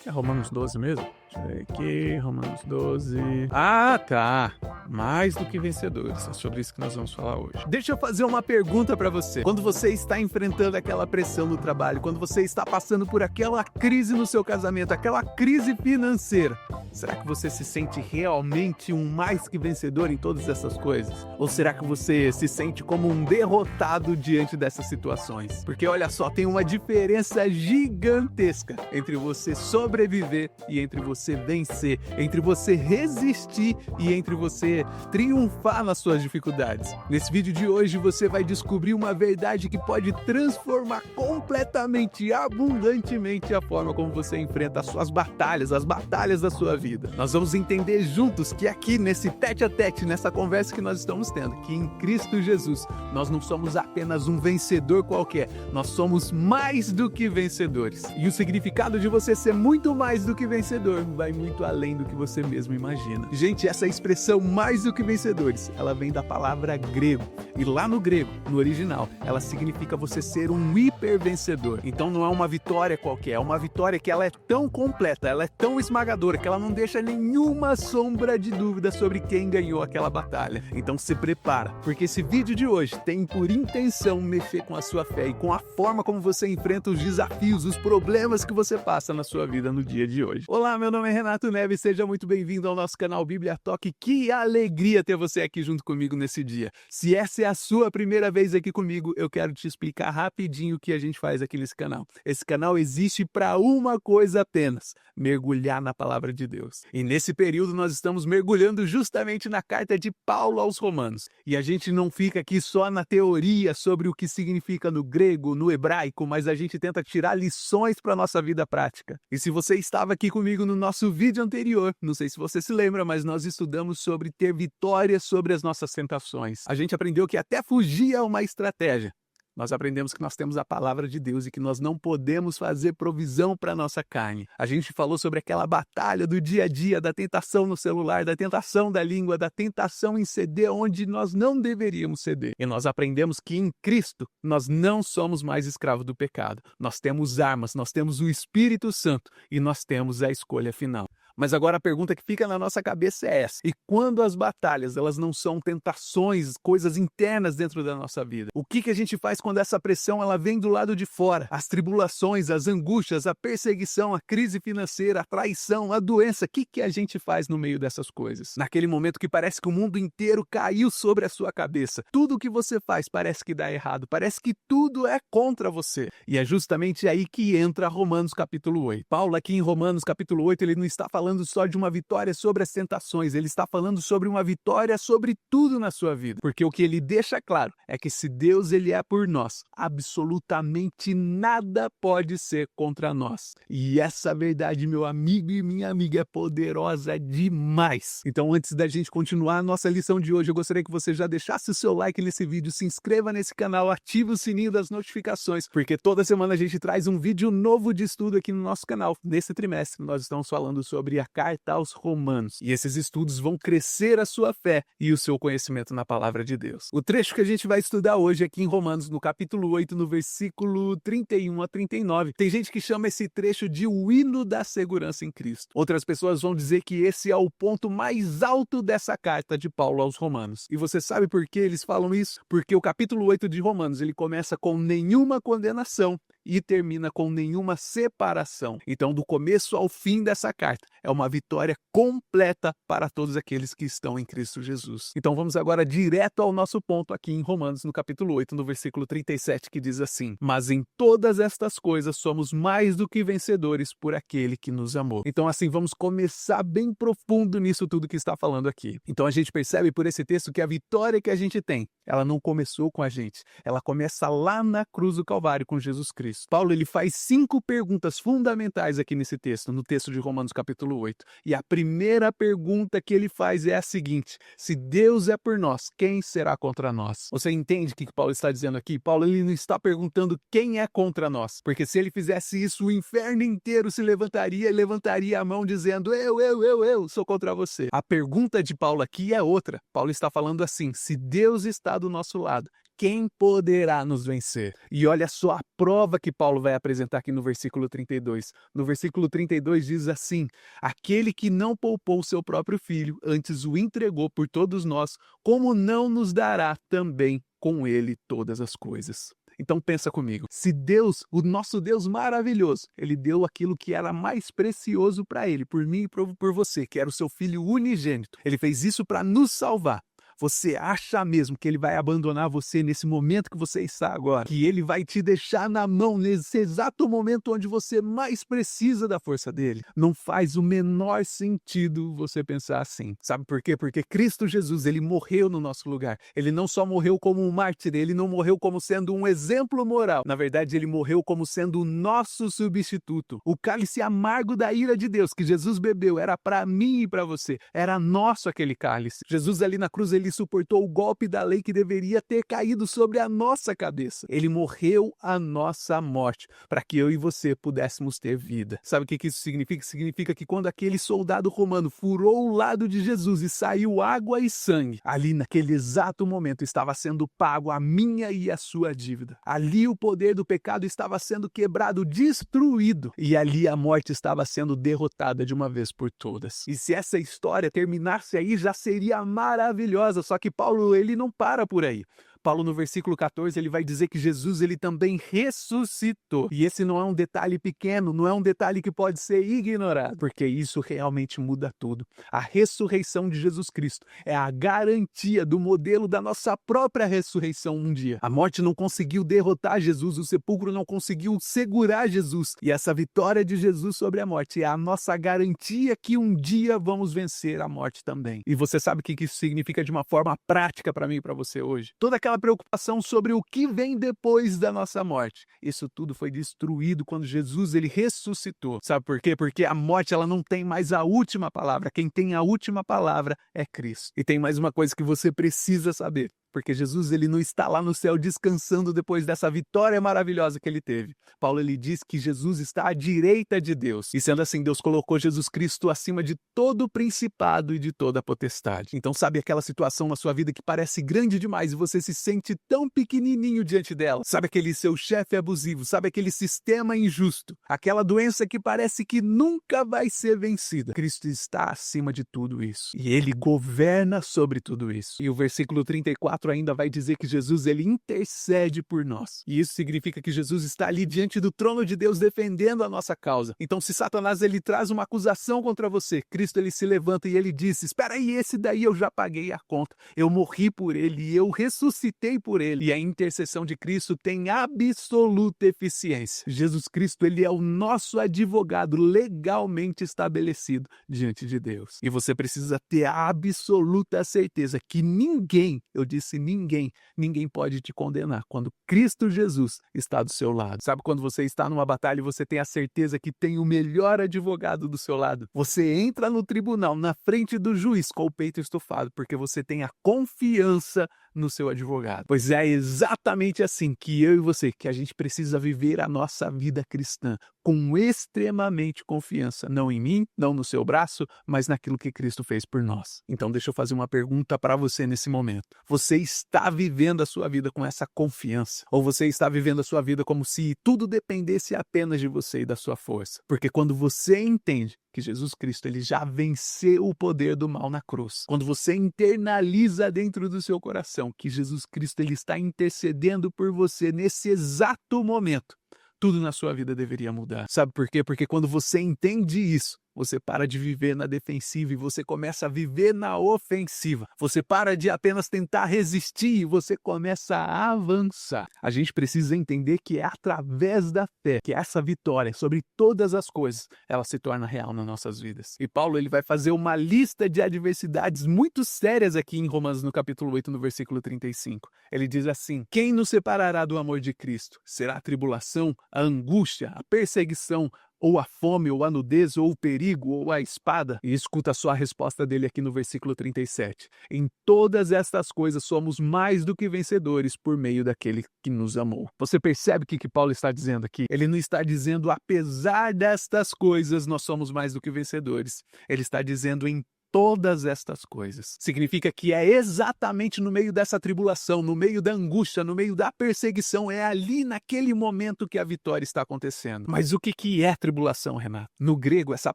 É Romanos 12 mesmo? Deixa eu ver aqui, Romanos 12. Ah, tá. Mais do que vencedores. É sobre isso que nós vamos falar hoje. Deixa eu fazer uma pergunta pra você. Quando você está enfrentando aquela pressão no trabalho, quando você está passando por aquela crise no seu casamento, aquela crise financeira, será que você se sente realmente um mais que vencedor em todas essas coisas? Ou será que você se sente como um derrotado diante dessas situações? Porque olha só, tem uma diferença gigantesca entre você sobreviver e entre você vencer, entre você resistir e entre você triunfar nas suas dificuldades. Nesse vídeo de hoje você vai descobrir uma verdade que pode transformar completamente e abundantemente a forma como você enfrenta as suas batalhas, as batalhas da sua vida. Nós vamos entender juntos que aqui nesse tete a tete, nessa conversa que nós estamos tendo, que em Cristo Jesus nós não somos apenas um vencedor qualquer, nós somos mais do que vencedores. E o significado de você ser muito mais do que vencedor vai muito além do que você mesmo imagina. Gente, essa expressão mais do que vencedores, ela vem da palavra grego. E lá no grego, no original, ela significa você ser um hipervencedor. Então não é uma vitória qualquer, é uma vitória que ela é tão completa, ela é tão esmagadora, que ela não deixa nenhuma sombra de dúvida sobre quem ganhou aquela batalha. Então se prepara, porque esse vídeo de hoje tem por intenção mexer com a sua fé e com a forma como você enfrenta os desafios, os problemas que você passa na sua vida no dia de hoje. Olá, meu nome é Renato Neves, seja muito bem-vindo ao nosso canal Bíblia Talk. Que alegria ter você aqui junto comigo nesse dia. Se essa é a sua primeira vez aqui comigo, eu quero te explicar rapidinho o que a gente faz aqui nesse canal. Esse canal existe para uma coisa apenas: mergulhar na palavra de Deus. E nesse período nós estamos mergulhando justamente na carta de Paulo aos Romanos. E a gente não fica aqui só na teoria sobre o que significa no grego, no hebraico, mas a gente tenta tirar lições para a nossa vida prática. E se você estava aqui comigo no nosso vídeo anterior, não sei se você se lembra, mas nós estudamos sobre ter vitória sobre as nossas tentações. A gente aprendeu que até fugir é uma estratégia. Nós aprendemos que nós temos a palavra de Deus e que nós não podemos fazer provisão para a nossa carne. A gente falou sobre aquela batalha do dia a dia, da tentação no celular, da tentação da língua, da tentação em ceder onde nós não deveríamos ceder. E nós aprendemos que em Cristo nós não somos mais escravos do pecado. Nós temos armas, nós temos o Espírito Santo e nós temos a escolha final. Mas agora a pergunta que fica na nossa cabeça é essa: e quando as batalhas elas não são tentações, coisas internas dentro da nossa vida? O que a gente faz quando essa pressão ela vem do lado de fora? As tribulações, as angústias, a perseguição, a crise financeira, a traição, a doença. O que a gente faz no meio dessas coisas? Naquele momento que parece que o mundo inteiro caiu sobre a sua cabeça. Tudo o que você faz parece que dá errado, parece que tudo é contra você. E é justamente aí que entra Romanos capítulo 8. Paulo aqui em Romanos capítulo 8, ele não está falando só de uma vitória sobre as tentações, ele está falando sobre uma vitória sobre tudo na sua vida. Porque o que ele deixa claro é que se Deus ele é por nós, absolutamente nada pode ser contra nós. E essa verdade, meu amigo e minha amiga, é poderosa demais. Então, antes da gente continuar a nossa lição de hoje, eu gostaria que você já deixasse o seu like nesse vídeo, se inscreva nesse canal, ative o sininho das notificações, porque toda semana a gente traz um vídeo novo de estudo aqui no nosso canal. Nesse trimestre, nós estamos falando sobre a carta aos Romanos. E esses estudos vão crescer a sua fé e o seu conhecimento na palavra de Deus. O trecho que a gente vai estudar hoje aqui em Romanos, no capítulo 8, no versículo 31 a 39. Tem gente que chama esse trecho de o hino da segurança em Cristo. Outras pessoas vão dizer que esse é o ponto mais alto dessa carta de Paulo aos Romanos. E você sabe por que eles falam isso? Porque o capítulo 8 de Romanos, ele começa com nenhuma condenação e termina com nenhuma separação. Então, do começo ao fim dessa carta, é uma vitória completa para todos aqueles que estão em Cristo Jesus. Então, vamos agora direto ao nosso ponto aqui em Romanos, no capítulo 8, no versículo 37, que diz assim: mas em todas estas coisas somos mais do que vencedores por aquele que nos amou. Então, assim, vamos começar bem profundo nisso tudo que está falando aqui. Então, a gente percebe por esse texto que a vitória que a gente tem, ela não começou com a gente. Ela começa lá na cruz do Calvário com Jesus Cristo. Paulo ele faz 5 perguntas fundamentais aqui nesse texto, no texto de Romanos capítulo 8. E a primeira pergunta que ele faz é a seguinte: se Deus é por nós, quem será contra nós? Você entende o que Paulo está dizendo aqui? Paulo ele não está perguntando quem é contra nós, porque se ele fizesse isso, o inferno inteiro se levantaria e levantaria a mão dizendo: eu sou contra você. A pergunta de Paulo aqui é outra. Paulo está falando assim: se Deus está do nosso lado, quem poderá nos vencer? E olha só a prova que Paulo vai apresentar aqui no versículo 32. No versículo 32 diz assim: aquele que não poupou seu próprio filho, antes o entregou por todos nós, como não nos dará também com ele todas as coisas? Então pensa comigo, se Deus, o nosso Deus maravilhoso, ele deu aquilo que era mais precioso para ele, por mim e por você, que era o seu filho unigênito. Ele fez isso para nos salvar. Você acha mesmo que ele vai abandonar você nesse momento que você está agora? Que ele vai te deixar na mão nesse exato momento onde você mais precisa da força dele? Não faz o menor sentido você pensar assim. Sabe por quê? Porque Cristo Jesus, ele morreu no nosso lugar. Ele não só morreu como um mártir, ele não morreu como sendo um exemplo moral. Na verdade, ele morreu como sendo o nosso substituto. O cálice amargo da ira de Deus que Jesus bebeu era para mim e para você. Era nosso aquele cálice. Jesus ali na cruz, ele suportou o golpe da lei que deveria ter caído sobre a nossa cabeça. Ele morreu a nossa morte para que eu e você pudéssemos ter vida. Sabe o que isso significa? Significa que quando aquele soldado romano furou o lado de Jesus e saiu água e sangue, ali naquele exato momento estava sendo pago a minha e a sua dívida. Ali o poder do pecado estava sendo quebrado, destruído, e ali a morte estava sendo derrotada de uma vez por todas. E se essa história terminasse aí, já seria maravilhosa. Só que Paulo, ele não para por aí. Paulo, no versículo 14, ele vai dizer que Jesus, ele também ressuscitou. E esse não é um detalhe pequeno, não é um detalhe que pode ser ignorado, porque isso realmente muda tudo. A ressurreição de Jesus Cristo é a garantia do modelo da nossa própria ressurreição um dia. A morte não conseguiu derrotar Jesus, o sepulcro não conseguiu segurar Jesus. E essa vitória de Jesus sobre a morte é a nossa garantia que um dia vamos vencer a morte também. E você sabe o que isso significa de uma forma prática para mim e para você hoje? Toda aquela preocupação sobre o que vem depois da nossa morte. Isso tudo foi destruído quando Jesus, ele ressuscitou. Sabe por quê? Porque a morte, ela não tem mais a última palavra. Quem tem a última palavra é Cristo. E tem mais uma coisa que você precisa saber. Porque Jesus, ele não está lá no céu descansando depois dessa vitória maravilhosa que ele teve. Paulo, ele diz que Jesus está à direita de Deus. E sendo assim, Deus colocou Jesus Cristo acima de todo o principado e de toda a potestade. Então, sabe aquela situação na sua vida que parece grande demais e você se sente tão pequenininho diante dela? Sabe aquele seu chefe abusivo? Sabe aquele sistema injusto? Aquela doença que parece que nunca vai ser vencida? Cristo está acima de tudo isso. E ele governa sobre tudo isso. E o versículo 34 ainda vai dizer que Jesus, ele intercede por nós. E isso significa que Jesus está ali diante do trono de Deus defendendo a nossa causa. Então, se Satanás, ele traz uma acusação contra você, Cristo, ele se levanta e ele diz: espera aí, esse daí eu já paguei a conta. Eu morri por ele e eu ressuscitei por ele. E a intercessão de Cristo tem absoluta eficiência. Jesus Cristo, ele é o nosso advogado legalmente estabelecido diante de Deus. E você precisa ter a absoluta certeza que ninguém, eu disse ninguém pode te condenar quando Cristo Jesus está do seu lado. Sabe quando você está numa batalha e você tem a certeza que tem o melhor advogado do seu lado? Você entra no tribunal, na frente do juiz, com o peito estufado, porque você tem a confiança no seu advogado. Pois é exatamente assim que eu e você, que a gente precisa viver a nossa vida cristã, com extremamente confiança, não em mim, não no seu braço, mas naquilo que Cristo fez por nós. Então deixa eu fazer uma pergunta para você nesse momento. Você está vivendo a sua vida com essa confiança? Ou você está vivendo a sua vida como se tudo dependesse apenas de você e da sua força? Porque quando você entende que Jesus Cristo, ele já venceu o poder do mal na cruz, quando você internaliza dentro do seu coração que Jesus Cristo, ele está intercedendo por você nesse exato momento, tudo na sua vida deveria mudar. Sabe por quê? Porque quando você entende isso, você para de viver na defensiva e você começa a viver na ofensiva. Você para de apenas tentar resistir e você começa a avançar. A gente precisa entender que é através da fé que essa vitória sobre todas as coisas, ela se torna real nas nossas vidas. E Paulo, ele vai fazer uma lista de adversidades muito sérias aqui em Romanos, no capítulo 8, no versículo 35. Ele diz assim: quem nos separará do amor de Cristo? Será a tribulação, a angústia, a perseguição, ou a fome, ou a nudez, ou o perigo, ou a espada? E escuta só a resposta dele aqui no versículo 37. Em todas estas coisas somos mais do que vencedores por meio daquele que nos amou. Você percebe o que Paulo está dizendo aqui? Ele não está dizendo apesar destas coisas nós somos mais do que vencedores. Ele está dizendo em todas estas coisas. Significa que é exatamente no meio dessa tribulação, no meio da angústia, no meio da perseguição, é ali naquele momento que a vitória está acontecendo. Mas o que é tribulação, Renato? No grego, essa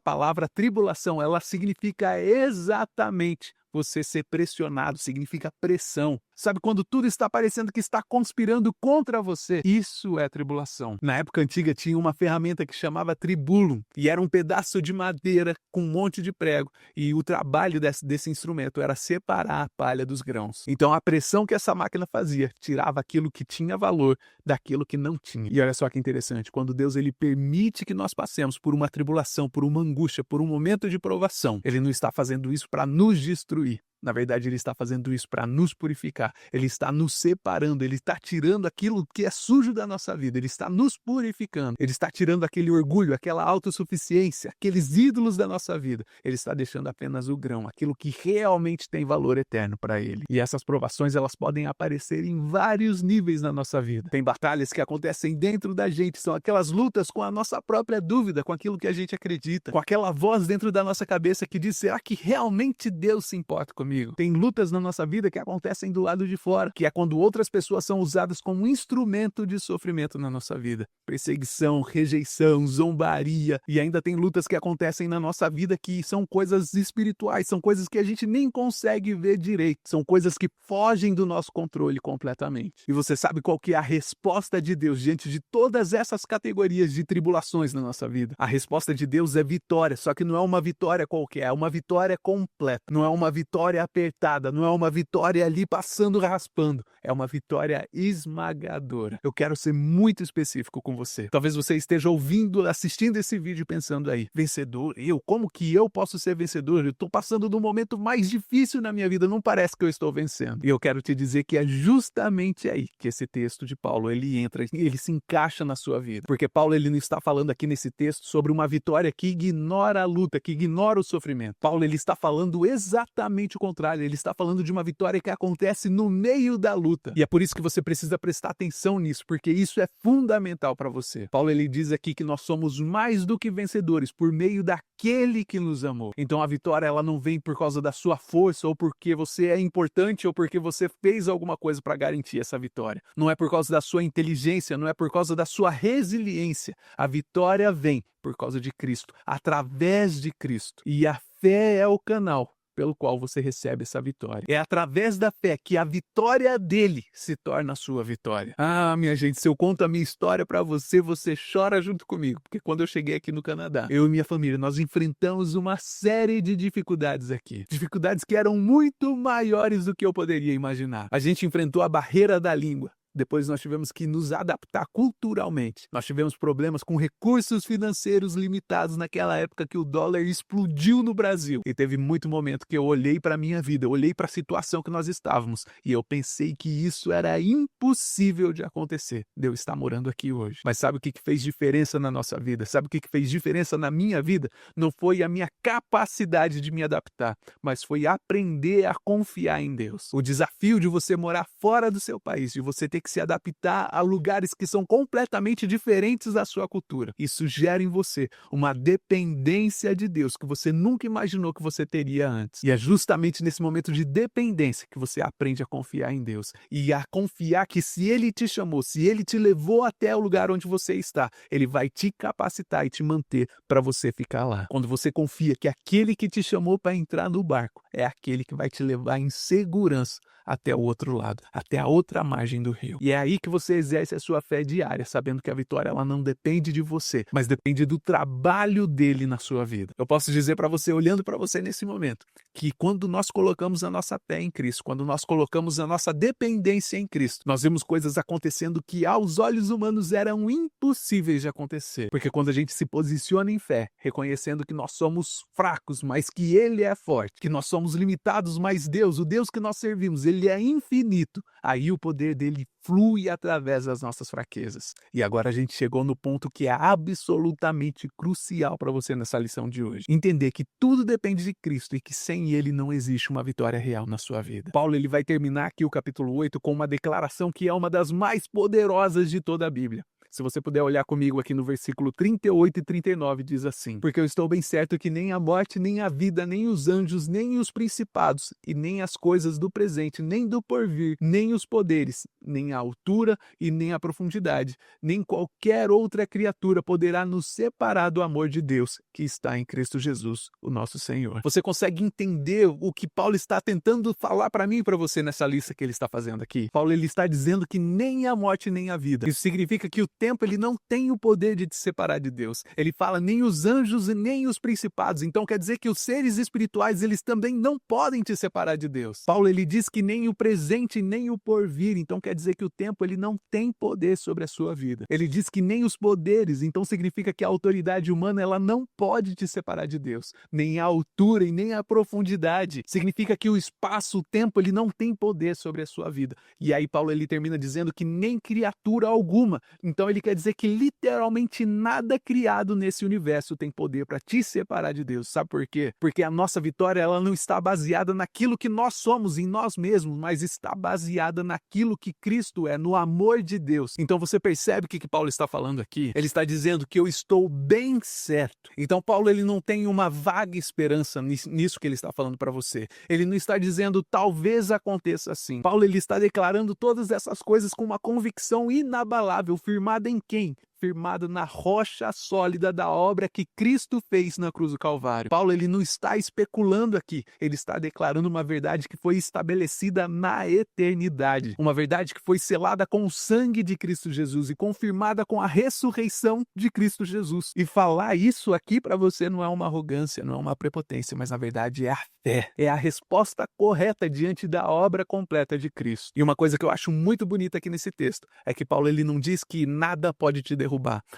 palavra tribulação, ela significa exatamente você ser pressionado, significa pressão. Sabe, quando tudo está parecendo que está conspirando contra você, isso é tribulação. Na época antiga tinha uma ferramenta que chamava tribulum, e era um pedaço de madeira com um monte de prego, e o trabalho desse instrumento era separar a palha dos grãos. Então a pressão que essa máquina fazia, tirava aquilo que tinha valor daquilo que não tinha. E olha só que interessante, quando Deus ele permite que nós passemos por uma tribulação, por uma angústia, por um momento de provação, ele não está fazendo isso para nos destruir. Na verdade, ele está fazendo isso para nos purificar. Ele está nos separando, ele está tirando aquilo que é sujo da nossa vida, ele está nos purificando, ele está tirando aquele orgulho, aquela autossuficiência, aqueles ídolos da nossa vida. Ele está deixando apenas o grão, aquilo que realmente tem valor eterno para ele. E essas provações, elas podem aparecer em vários níveis na nossa vida. Tem batalhas que acontecem dentro da gente, são aquelas lutas com a nossa própria dúvida, com aquilo que a gente acredita, com aquela voz dentro da nossa cabeça que diz, será que realmente Deus se importa comigo? Tem lutas na nossa vida que acontecem do lado de fora, que é quando outras pessoas são usadas como instrumento de sofrimento na nossa vida. Perseguição, rejeição, zombaria, e ainda tem lutas que acontecem na nossa vida que são coisas espirituais, são coisas que a gente nem consegue ver direito, são coisas que fogem do nosso controle completamente. E você sabe qual que é a resposta de Deus diante de todas essas categorias de tribulações na nossa vida? A resposta de Deus é vitória, só que não é uma vitória qualquer, é uma vitória completa, não é uma vitória apertada, não é uma vitória ali passando raspando, é uma vitória esmagadora. Eu quero ser muito específico com você. Talvez você esteja ouvindo, assistindo esse vídeo pensando aí, vencedor? Como que eu posso ser vencedor? Eu estou passando do momento mais difícil na minha vida, não parece que eu estou vencendo. E eu quero te dizer que é justamente aí que esse texto de Paulo, ele entra, ele se encaixa na sua vida. Porque Paulo, ele não está falando aqui nesse texto sobre uma vitória que ignora a luta, que ignora o sofrimento. Paulo, ele está falando exatamente o contrário, ele está falando de uma vitória que acontece no meio da luta. E é por isso que você precisa prestar atenção nisso, porque isso é fundamental para você. Paulo, ele diz aqui que nós somos mais do que vencedores por meio daquele que nos amou. Então a vitória, ela não vem por causa da sua força, ou porque você é importante, ou porque você fez alguma coisa para garantir essa vitória. Não é por causa da sua inteligência, não é por causa da sua resiliência. A vitória vem por causa de Cristo, através de Cristo. E a fé é o canal pelo qual você recebe essa vitória. É através da fé que a vitória dele se torna a sua vitória. Ah, minha gente, se eu conto a minha história para você, você chora junto comigo, porque quando eu cheguei aqui no Canadá, eu e minha família, nós enfrentamos uma série de dificuldades aqui. Dificuldades que eram muito maiores do que eu poderia imaginar. A gente enfrentou a barreira da língua. Depois nós tivemos que nos adaptar culturalmente. Nós tivemos problemas com recursos financeiros limitados naquela época que o dólar explodiu no Brasil. E teve muito momento que eu olhei para a minha vida, eu olhei para a situação que nós estávamos e eu pensei que isso era impossível de acontecer, de eu estar morando aqui hoje. Mas sabe o que fez diferença na nossa vida? Sabe o que fez diferença na minha vida? Não foi a minha capacidade de me adaptar, mas foi aprender a confiar em Deus. O desafio de você morar fora do seu país, de você ter que se adaptar a lugares que são completamente diferentes da sua cultura. Isso gera em você uma dependência de Deus que você nunca imaginou que você teria antes. E é justamente nesse momento de dependência que você aprende a confiar em Deus e a confiar que se Ele te chamou, se Ele te levou até o lugar onde você está, Ele vai te capacitar e te manter para você ficar lá. Quando você confia que aquele que te chamou para entrar no barco é aquele que vai te levar em segurança até o outro lado, até a outra margem do rio. E é aí que você exerce a sua fé diária, sabendo que a vitória ela não depende de você, mas depende do trabalho dele na sua vida. Eu posso dizer para você, olhando para você nesse momento, que quando nós colocamos a nossa fé em Cristo, quando nós colocamos a nossa dependência em Cristo, nós vemos coisas acontecendo que aos olhos humanos eram impossíveis de acontecer. Porque quando a gente se posiciona em fé, reconhecendo que nós somos fracos, mas que Ele é forte, que nós somos limitados, mas Deus, o Deus que nós servimos, Ele é infinito, aí o poder dele flui através das nossas fraquezas. E agora a gente chegou no ponto que é absolutamente crucial para você nessa lição de hoje. Entender que tudo depende de Cristo e que sem Ele não existe uma vitória real na sua vida. Paulo ele vai terminar aqui o capítulo 8 com uma declaração que é uma das mais poderosas de toda a Bíblia. Se você puder olhar comigo aqui no versículo 38 e 39, diz assim: porque eu estou bem certo que nem a morte, nem a vida, nem os anjos, nem os principados, e nem as coisas do presente, nem do porvir, nem os poderes, nem a altura e nem a profundidade, nem qualquer outra criatura poderá nos separar do amor de Deus que está em Cristo Jesus, o nosso Senhor. Você consegue entender o que Paulo está tentando falar para mim e para você nessa lista que ele está fazendo aqui? Paulo ele está dizendo que nem a morte nem a vida. Isso significa que o tempo ele não tem o poder de te separar de Deus. Ele fala nem os anjos e nem os principados. Então quer dizer que os seres espirituais eles também não podem te separar de Deus. Paulo ele diz que nem o presente nem o porvir. Então quer dizer que o tempo ele não tem poder sobre a sua vida. Ele diz que nem os poderes. Então significa que a autoridade humana ela não pode te separar de Deus. Nem a altura e nem a profundidade. Significa que o espaço, o tempo ele não tem poder sobre a sua vida. E aí Paulo ele termina dizendo que nem criatura alguma. Então ele quer dizer que literalmente nada criado nesse universo tem poder para te separar de Deus. Sabe por quê? Porque a nossa vitória ela não está baseada naquilo que nós somos em nós mesmos, mas está baseada naquilo que Cristo é, no amor de Deus. Então você percebe o que Paulo está falando aqui? Ele está dizendo que eu estou bem certo. Então Paulo ele não tem uma vaga esperança nisso que ele está falando para você. Ele não está dizendo talvez aconteça assim. Paulo ele está declarando todas essas coisas com uma convicção inabalável, firmada em quem? Firmado na rocha sólida da obra que Cristo fez na cruz do Calvário. Paulo ele não está especulando aqui, ele está declarando uma verdade que foi estabelecida na eternidade, uma verdade que foi selada com o sangue de Cristo Jesus e confirmada com a ressurreição de Cristo Jesus. E falar isso aqui para você não é uma arrogância, não é uma prepotência, mas na verdade é a fé, é a resposta correta diante da obra completa de Cristo. E uma coisa que eu acho muito bonita aqui nesse texto é que Paulo ele não diz que nada pode te derrubar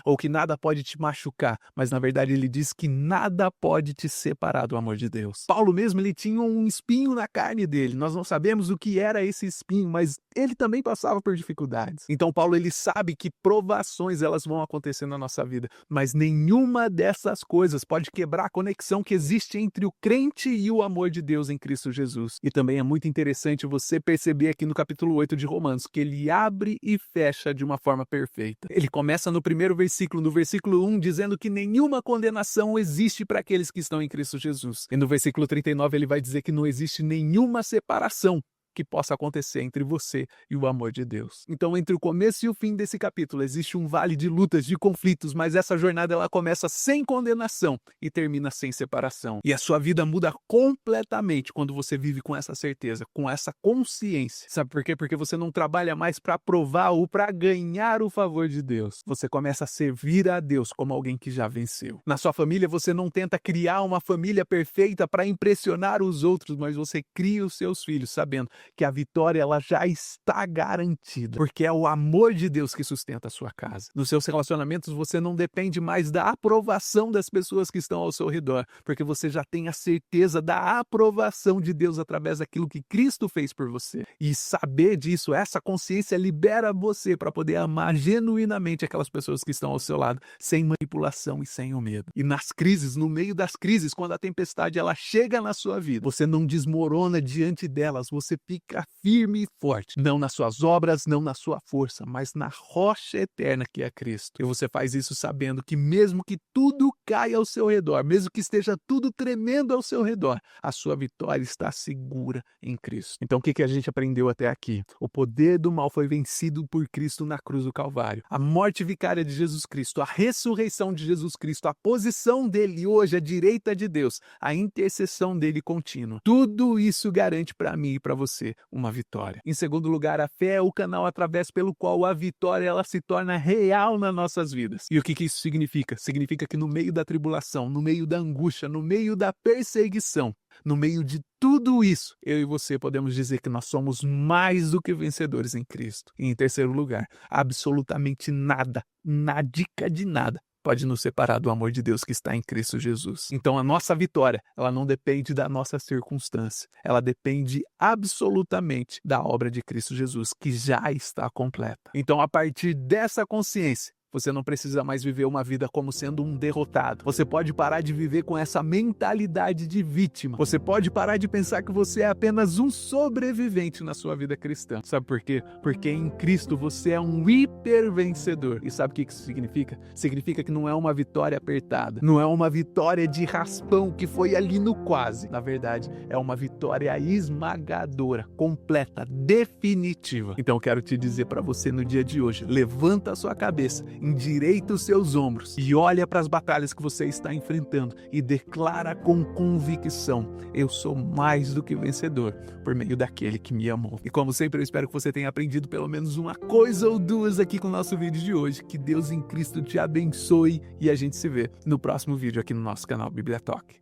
ou que nada pode te machucar, mas na verdade ele diz que nada pode te separar do amor de Deus. Paulo mesmo ele tinha um espinho na carne dele. Nós não sabemos o que era esse espinho, mas ele também passava por dificuldades. Então Paulo ele sabe que provações elas vão acontecer na nossa vida, mas nenhuma dessas coisas pode quebrar a conexão que existe entre o crente e o amor de Deus em Cristo Jesus. E também é muito interessante você perceber aqui no capítulo 8 de Romanos que ele abre e fecha de uma forma perfeita. Ele começa no primeiro versículo, no versículo 1, dizendo que nenhuma condenação existe para aqueles que estão em Cristo Jesus. E no versículo 39 ele vai dizer que não existe nenhuma separação que possa acontecer entre você e o amor de Deus. Então, entre o começo e o fim desse capítulo, existe um vale de lutas, de conflitos, mas essa jornada ela começa sem condenação e termina sem separação. E a sua vida muda completamente quando você vive com essa certeza, com essa consciência. Sabe por quê? Porque você não trabalha mais para provar ou para ganhar o favor de Deus. Você começa a servir a Deus como alguém que já venceu. Na sua família, você não tenta criar uma família perfeita para impressionar os outros, mas você cria os seus filhos sabendo que a vitória ela já está garantida, porque é o amor de Deus que sustenta a sua casa. Nos seus relacionamentos você não depende mais da aprovação das pessoas que estão ao seu redor, porque você já tem a certeza da aprovação de Deus através daquilo que Cristo fez por você. E saber disso, essa consciência libera você para poder amar genuinamente aquelas pessoas que estão ao seu lado, sem manipulação e sem o medo. E nas crises, no meio das crises, quando a tempestade ela chega na sua vida, você não desmorona diante delas, você fica firme e forte, não nas suas obras, não na sua força, mas na rocha eterna que é Cristo. E você faz isso sabendo que mesmo que tudo caia ao seu redor, mesmo que esteja tudo tremendo ao seu redor, a sua vitória está segura em Cristo. Então o que a gente aprendeu até aqui? O poder do mal foi vencido por Cristo na cruz do Calvário. A morte vicária de Jesus Cristo, a ressurreição de Jesus Cristo, a posição dele hoje à direita de Deus, a intercessão dele contínua. Tudo isso garante para mim e para você uma vitória. Em segundo lugar, a fé é o canal através pelo qual a vitória ela se torna real nas nossas vidas. E o que isso significa? Significa que no meio da tribulação, no meio da angústia, no meio da perseguição, no meio de tudo isso, eu e você podemos dizer que nós somos mais do que vencedores em Cristo. E em terceiro lugar, absolutamente nada, nadica de nada, pode nos separar do amor de Deus que está em Cristo Jesus. Então a nossa vitória, ela não depende da nossa circunstância. Ela depende absolutamente da obra de Cristo Jesus, que já está completa. Então a partir dessa consciência, Você não precisa mais viver uma vida como sendo um derrotado. Você pode parar de viver com essa mentalidade de vítima. Você pode parar de pensar que você é apenas um sobrevivente na sua vida cristã. Sabe por quê? Porque em Cristo você é um hipervencedor. E sabe o que isso significa? Significa que não é uma vitória apertada. Não é uma vitória de raspão que foi ali no quase. Na verdade, é uma vitória esmagadora, completa, definitiva. Então eu quero te dizer para você no dia de hoje, levanta a sua cabeça, endireita os seus ombros e olha para as batalhas que você está enfrentando e declara com convicção: eu sou mais do que vencedor por meio daquele que me amou. E como sempre, eu espero que você tenha aprendido pelo menos uma coisa ou duas aqui com o nosso vídeo de hoje. Que Deus em Cristo te abençoe e a gente se vê no próximo vídeo aqui no nosso canal Bíblia Talk.